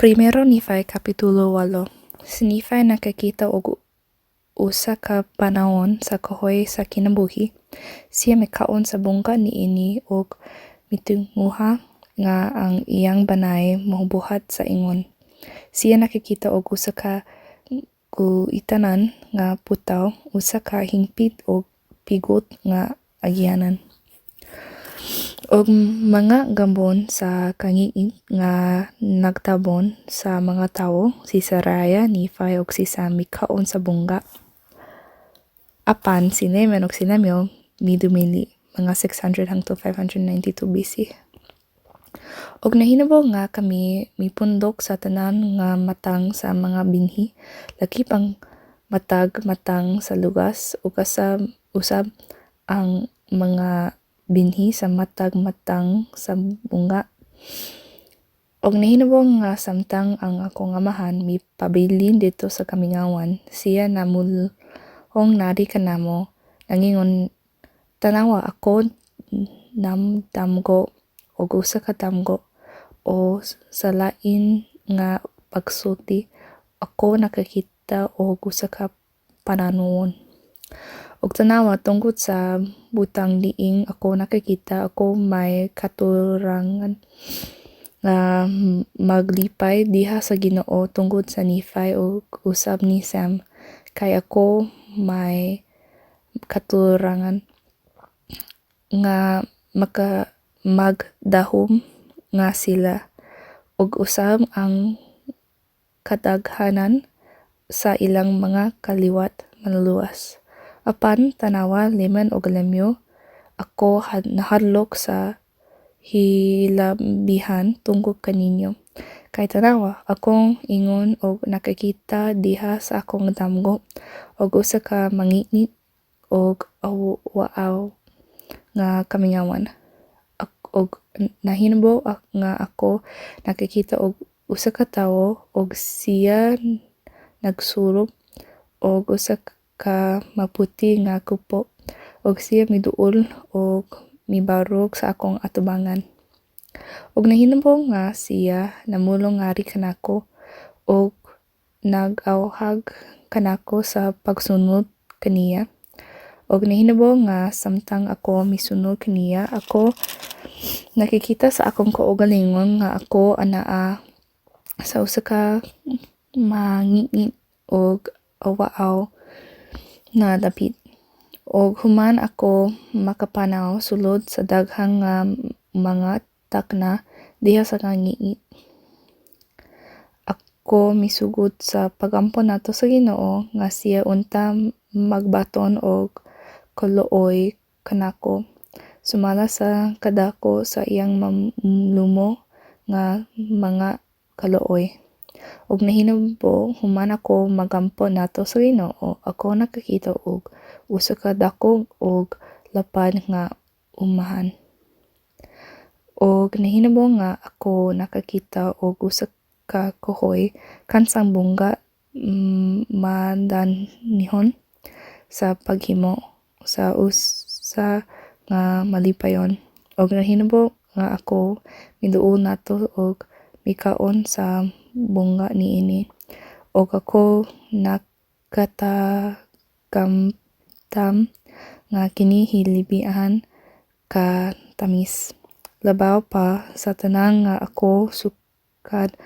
Primero Nephi Kapitulo 8. Si Nephi nakakita og usa ka panahon sa kahoy sa kinabuhi. Siya mikaon sa bungka niini og mitinguha nga ang iyang banay mobuhat sa ingon. Siya nakakita og usa ka guitanan nga putaw, usa ka hingpit og pigot nga agyanan. Og mga gambon sa kangingit nga nagtabon sa mga tawo, si Saraya, Nephi og si Sam mikaon sa bungga. Apan si Neman og si Lemuel midumili mga 600 hangtod 592 BC. Og nahinabo nga kami mipundok sa tanan nga matang sa mga binhi, laki pang matang sa lugas ug usab ang mga binhi sa matang sa bunga. Og nahinabo nga samtang ang akong amahan mipabilin dito sa kamingawan, siya namulhong nari kanamo, nangingon, tanawa ako namdamgo og usa ka damgo o sa lain nga pagsulti ako nakakita og usa ka pananuon. Og tanawa tungkod sa butang liing ako nakakita, ako may katurangan nga maglipay diha sa Ginoo tungkod sa Nephi og usab ni Sam, kay ako may katurangan nga magdahom nga sila og usab ang kadaghanan sa ilang mga kaliwat manluwas. Apan tanawa Leman og Lemuel, ako nahadlok sa hilabihan tungkol kaninyo. Kay tanawa akong ingon og nakakita diha sa akong damgo og usa ka mangitngit og waaw nga kamingawan. Og nahinabo nga ako nakakita og usa ka tawo og siya nagsurob og usa ka maputi nga kupo og siya miduol og mibarog sa akong atubangan. Og nahinabo nga siya namulong ngari kanako og nagawhag kanako sa pagsunod kaniya. Og nahinabo nga samtang ako misunod kaniya, ako nakikita sa akong kaugalingon nga ako anaa sa usa ka mangitngit og waaw na dapit. Og human ako makapanaw sulod sa daghang nga mga takna diha sa kangingit. Ako misugod sa pagampon nato sa Ginoo nga siya unta magbaton og kaluoy kanako, sumala sa kadako sa iyang mamlumo nga mga kaluoy. Og nahinabo human ako magampon nato sa Ginoo, ako nakakita og usa ka dakong og lapad nga umahan. Og nahinabo nga ako nakakita og usa ka kahoy kansang bungga madanihon sa paghimo sa usa nga malipayon. Og nahinabo nga ako miduol nato og mikaon sa bungga niini. Og ako nakatakamtam nga kini hilibihan ka tamis. Labaw pa sa tanang nga ako sukad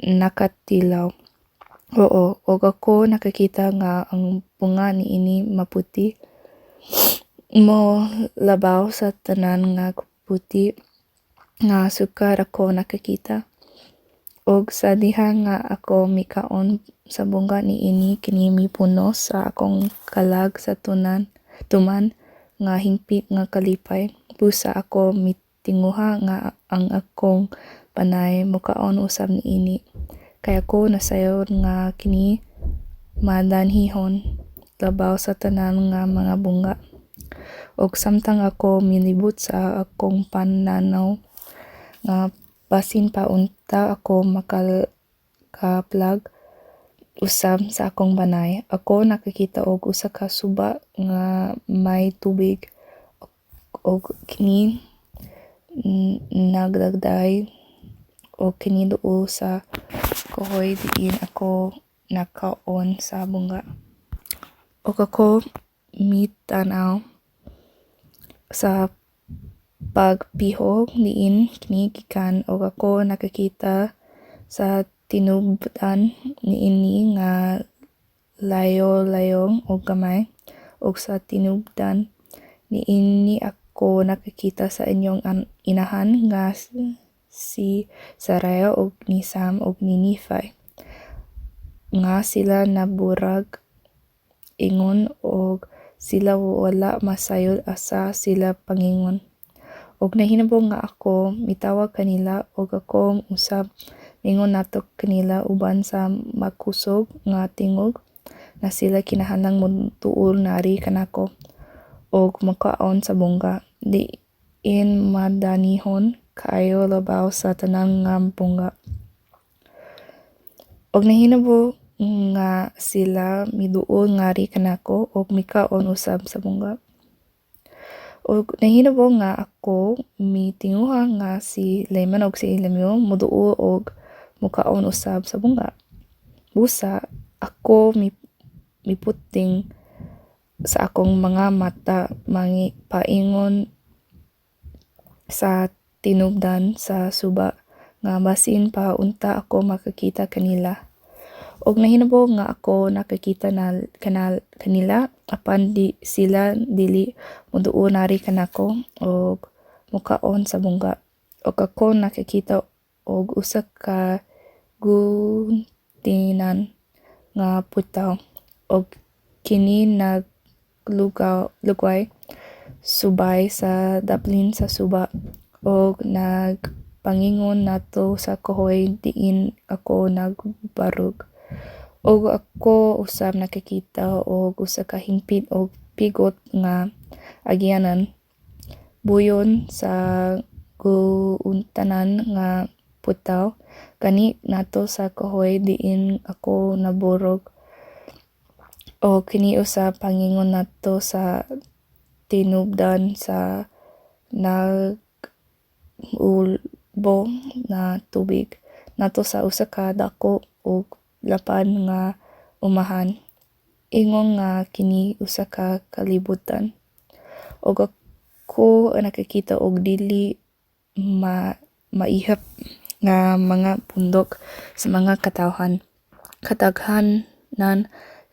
nakatilaw. Oo, og ako nakakita nga ang bunga niini maputi. Mo labaw sa tanan nga puti nga sukad ako nakakita. Og sa diha nga ako mikaon sa bungga niini, kini mipuno sa akong kalag sa tuman nga hingpit nga kalipay. Busa ako mitinguha nga ang akong panay mukaon usab niini. Kay ako nasayon nga kini madanhihon labaw sa tanan nga mga bungga. Og samtang ako milibot sa akong pananaw nga basin pa unta ako makaplag usab sa akong banay, ako nakakita og usa ka suba nga may tubig og kini nagdagday og kini duol sa kahoy diin ako nakaon sa bunga. Og ako mitanaw sa pagpihok diin kini gikan og ako nakakita sa tinubdan niini nga layo-layong og gamay og sa tinubdan niini ako nakakita sa inyong inahan nga si Saraya og ni Sam og ni Nephi nga sila naburag ingon og sila wala masayod asa sila pangingon. Og nahinabo nga ako mitawag kanila og ako usab mingon nato kanila uban sa makusog nga tingog na sila kinahanglang motuol nari kanako og makaon sa bunga diin madanihon kaayo labaw sa tanang nga bunga. Og nahinabo nga sila miduol ngari kanako og mikaon usab sa bunga. Og nahinabo nga ako mitinguha nga si Layman og si Lemuel muduol og mukaon usab sa bunga. Busa ako miputing sa akong mga mata paingon sa tinubdan sa suba nga basin pa unta ako makakita kanila. Og nahinabo nga ako nakakita na kanila apan di sila dili muduo nari kanako og mukaon sa bunga. Og ako nakakita og usa ka guntinan nga putaw og kini naglugay subay sa daplin sa suba og nagpangingon nato sa kahoy diin ako nagbarog. Og ako usab nakakita og usa ka hingpit og pigot nga agyanan buyon sa guuntanan nga putaw kani nato sa kahoy diin ako naborog. O kini usab pangingon nato sa tinubdan sa nagulbo na tubig nato sa usa ka dako og lapad nga umahan. Ingon nga kini usa ka kalibutan. Og ako nakakita og dili maihap nga mga bundok sa mga katawhan. Kadaghanan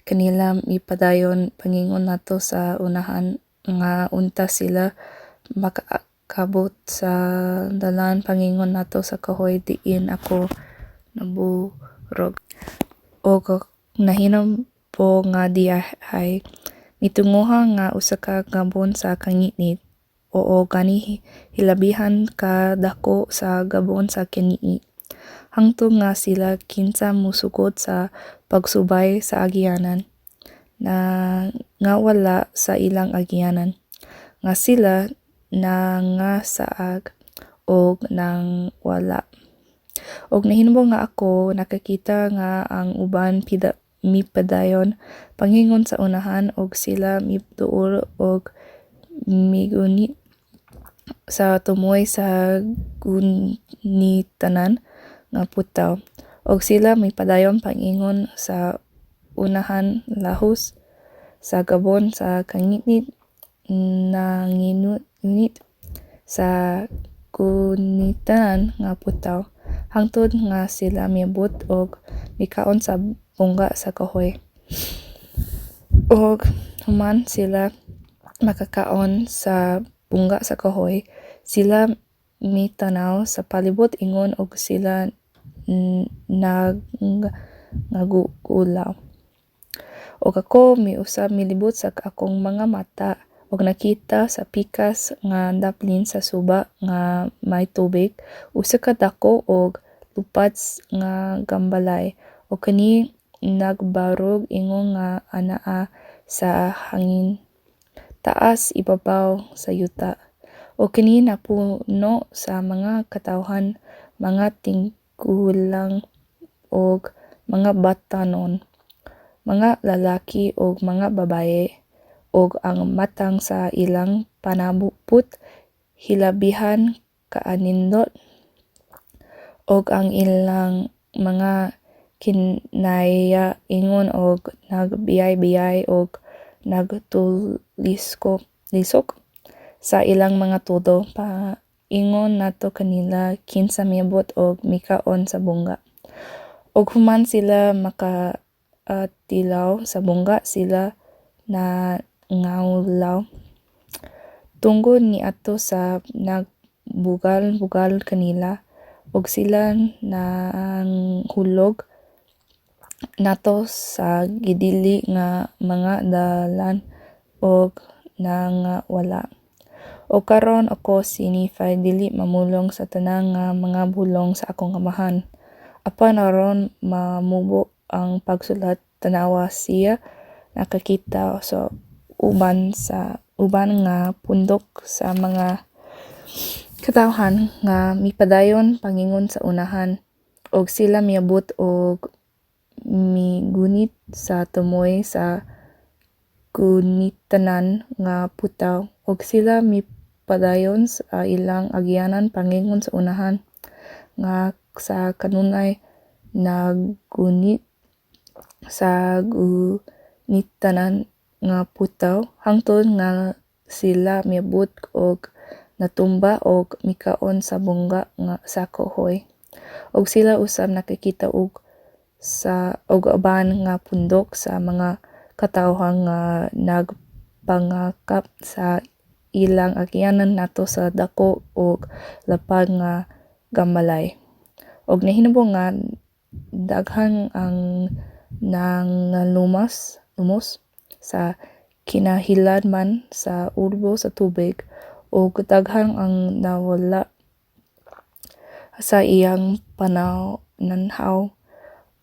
kanila mipadayon pangingon nato sa unahan nga unta sila makakabot sa dalan pangingon nato sa kahoy diin ako naburog. Og nahinabo nga diay mitunguha nga usa ka gabon sa kangitnit oo gani hilabihan ka dako sa gabon sa kaniit hangtod nga sila kinsa musugod sa pagsubay sa agyanan na nga wala sa ilang agyanan nga sila nangasaag og nang wala. Og nahinabo nga ako nakakita nga ang uban mipadayon pangingon sa unahan og sila miduol og migunit sa tumoy sa gunitanan nga putaw. Og sila mipadayon pangingon sa unahan lahos sa gabon sa kangitnit nanginunit sa gunitanan nga putaw hangtod nga sila miabot og mikaon sa bunga sa kahoy. Og human sila makakaon sa bunga sa kahoy sila mitanaw sa palibot ingon og sila nagugulaw. Og ako miusab milibot sa akong mga mata og nakita sa pikas nga daplin sa suba nga may tubig usa ka dako og lupad nga gambalay og kani nagbarog ingon nga anaa sa hangin taas ibabaw sa yuta og kini napuno sa mga katawhan mga tingkulang og mga batanon mga lalaki og mga babaye og ang matang sa ilang panabupot hilabihan kaanindot og ang ilang mga kinaya ingon og nagbiyay-biyay og nagtulisok sa ilang mga tudo. Paingon nato kanila kinsa miabot og mikaon sa bungga. Og human sila makatilaw sa bungga, sila na ngawlaw tungod ni ato sa nagbugal-bugal kanila og sila nanghulog nato sa gidili nga mga dalan og nangawala. O karon ako si Nephi dili mamulong sa tanang nga mga bulong sa akong amahan. Apan aron mamubo ang pagsulat, tanawa siya nakakita sa uban nga pundok sa mga katawhan nga mipadayon pangingon sa unahan, og sila miabot og migunit sa tumoy sa gunitanan nga putaw, og sila mipadayon sa ilang agyanan pangingon sa unahan nga sa kanunay naggunit sa gunitanan nga putaw hangtod nga sila miabot og natumba og mikaon sa bungga nga sa kahoy. Og sila usab nakakita og uban nga pundok sa mga katawhan nga nagpangakap sa ilang agyanan nato sa dako og lapad nga gambalay. Og nahinabo nga daghan ang lumos sa kinahilabman sa urbo sa tubig og daghan ang nawala sa iyang pananhaw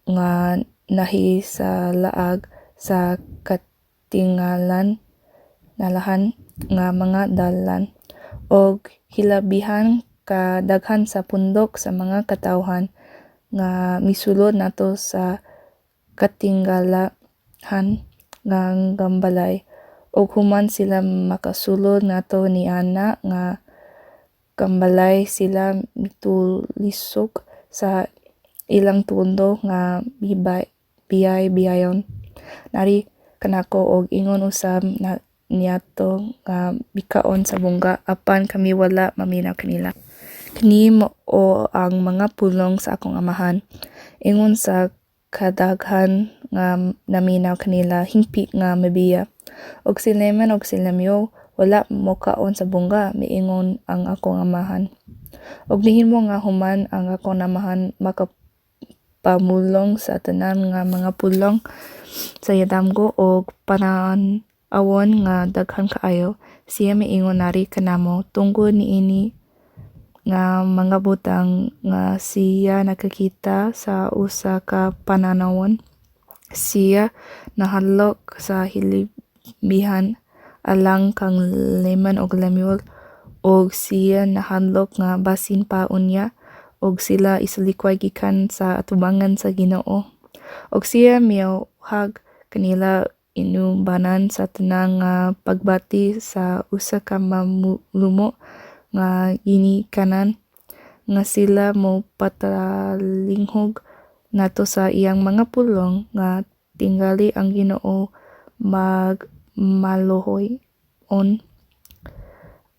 nga nahisalaag sa katingalan nalahan nga mga dalan, og hilabihan ka daghan sa pundok sa mga katawhan nga misulod nato sa katingalahan nga gambalay, og human sila makasulod nato ni ana nga gambalay, sila mitulisok sa ilang tundo nga biyay-biyayon. Nari kanako og ingon usab na niadto nga mikaon sa bungga apan kami wala maminaw kanila. Kini mao ang mga pulong sa akong amahan. Ingon sa kadaghan nga naminaw kanila hingpi nga mabiya. Og sila man og sila miyo wala mo kaon sa bungga, miingon ang akong amahan. Og nihimo nga human ang akong amahan makapamulong sa tanan nga mga pulong sa yadamgo og pananawon nga daghan kaayo, siya miingon nari kanamo tungod niini nga mga butang nga siya nakakita sa usa ka pananawon. Siya nahadlok sa hilibihan alang kang leman og lamyol, og siya nahadlok nga basin pa unya og sila isalikway gikan sa atubangan sa Ginoo. Og siya miyawhag kanila inubanan sa tanang pagbati sa usa ka mamulumo nga ginikanan nga sila mo patalinghog nato sa iyang mga pulong nga tingali ang Ginoo magmaluhoy on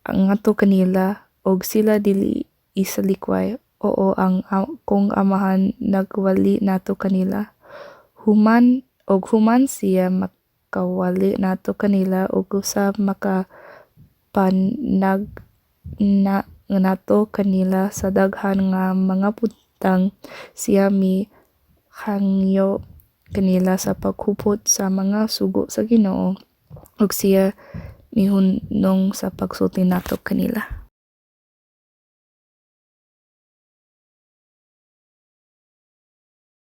ang ato kanila, og sila dili isalikway. Oo, ang akong amahan nagwali nato kanila. Human siya makawali nato kanila og usab makapanag na nato kanila sa daghan nga mga butang. Siya hangyo kanila sa paghupot sa mga sugo sa Ginoo, og siya mihunong sa pagsulti nato kanila.